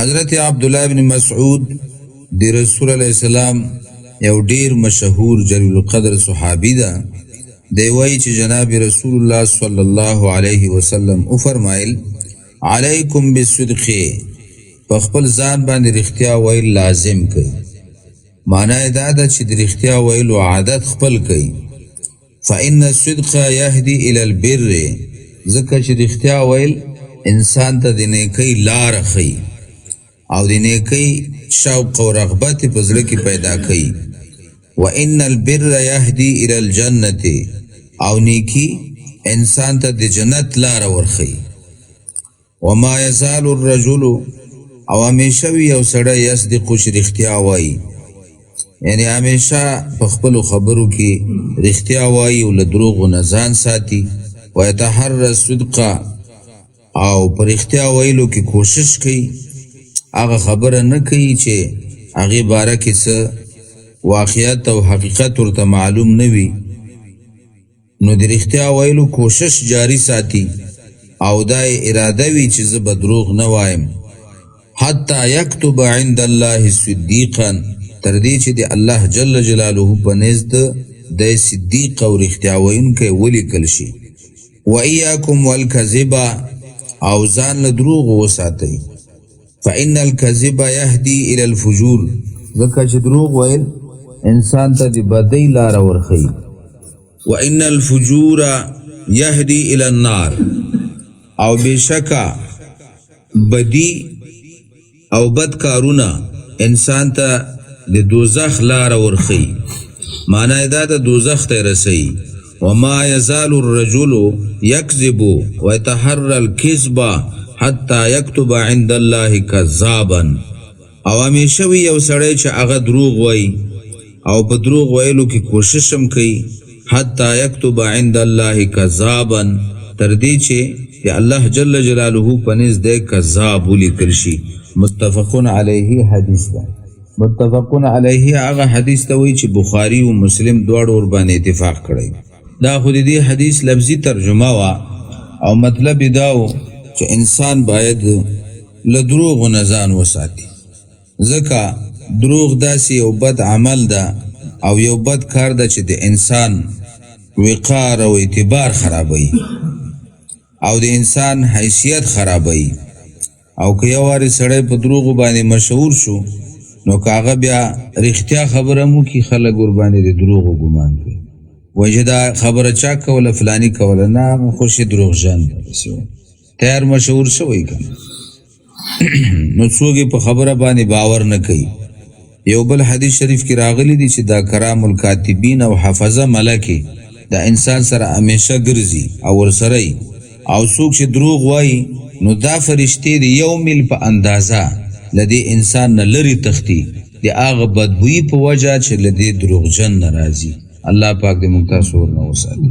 حضرت عبدالله بن مسعود دی رسول علیہ السلام یو ډیر مشهور جلیل القدر صحابی ده. دی وایي چې جناب رسول الله صلی الله علیه وسلم او فرمایل علیکم بالصدق، په خپل ځان باندې رښتیا ویل لازم کړئ. معنی دا ده چې د رښتیا ویلو عادت خپل کړئ. فإن الصدق يهدي إلى البر، ځکه چې رښتیا ویل انسان ته د نیکۍ لاره ښیي او د نیکۍ شوق او رغبت په زړه کې پیدا کوي. وإن البر يهدي إلى الجنة، او نیکی انسان ته د جنت لاره ورښیي. وما يزال الرجل، او همیشه وي یو سړی یصدق چې رښتیا وایي، یعنی همیشه په خپلو خبرو کې رښتیا وایي او له دروغو نه ځان ساتي. ويتحرى الصدق، او په رښتیا ویلو کې کوشش کوي، هغه خبره نه کوي چې هغې باره کې څه واقعیت او حقیقت ورته معلوم نه وي، نو د رښتیا ویلو کوشش جاری ساتي او دا اراده وي چې زه به دروغ نه وایم. حتی یکتب عند الله صدیقا، تر دې چې د الله جل جلاله په نزد د صدیق او رښتیا ویونکی ولیکل شي. وإیاکم والکذب، او ځان له دروغو وساتئ. فإن الكذب يهدي إلى الفجور، ځکه چې دروغ ویل انسان ته د بدۍ لاره ورښیي. وإن الفجور يهدي إلى النار، او بېشکه بدی او بد کارونه انسان ته د دوزخ لاره ورښیي، معنی دا د دوزخ ته رسوي. وما يزال الرجل يكذب ويتحرى الكذب حتى يكتب عند الله كذابا، او همیشه وي یو سړی چې هغه دروغ وایي او په دروغ ویلو کې کوشش هم کوي. حتی یکتب عند الله کذابا، تر دې چې د الله جل جلاله په نزد دی کذاب ولیکل شي. متفقون علیه حدیث ده. متفقون علیه هغه حدیث ته وایي چې بخاري او مسلم دواړو ورباندې اتفاق کړی. دا خو د دې حدیث لفظي ترجمه وه، او مطلب یې دا و چې انسان باید له دروغو نه ځان وساتي، ځکه دروغ داسې یو بد عمل ده او یو بد کار ده چې د انسان وقار او اعتبار خرابوي او د انسان حیثیت خرابوي. او که یو وارې سړی په دروغو باندې مشهور شو، نو که هغه بیا رښتیا خبره هم وکړي، خلک ورباندې د دروغو ګمان کوي، وایي چې دا خبره چا کوله؟ فلاني کوله. نه، هغه خو ښې دروغجن تیار مشهور شوی که نو څوک په خبره باندې باور نه کوي. یو بل حدیث شریف کې راغلی دی چې دا کرام الکاتبین او حفظه ملکې دا انسان سره همیشه ګرځي او ورسره یي، او څوک چې دروغ وایي نو دا فرشتې د یو میل په اندازه له دې انسان نه لرې تښتي، د هغه بدبویي په وجه چې له دې دروغجن نه راځي. الله پاک دې موږ تاسو ورنه وساتي.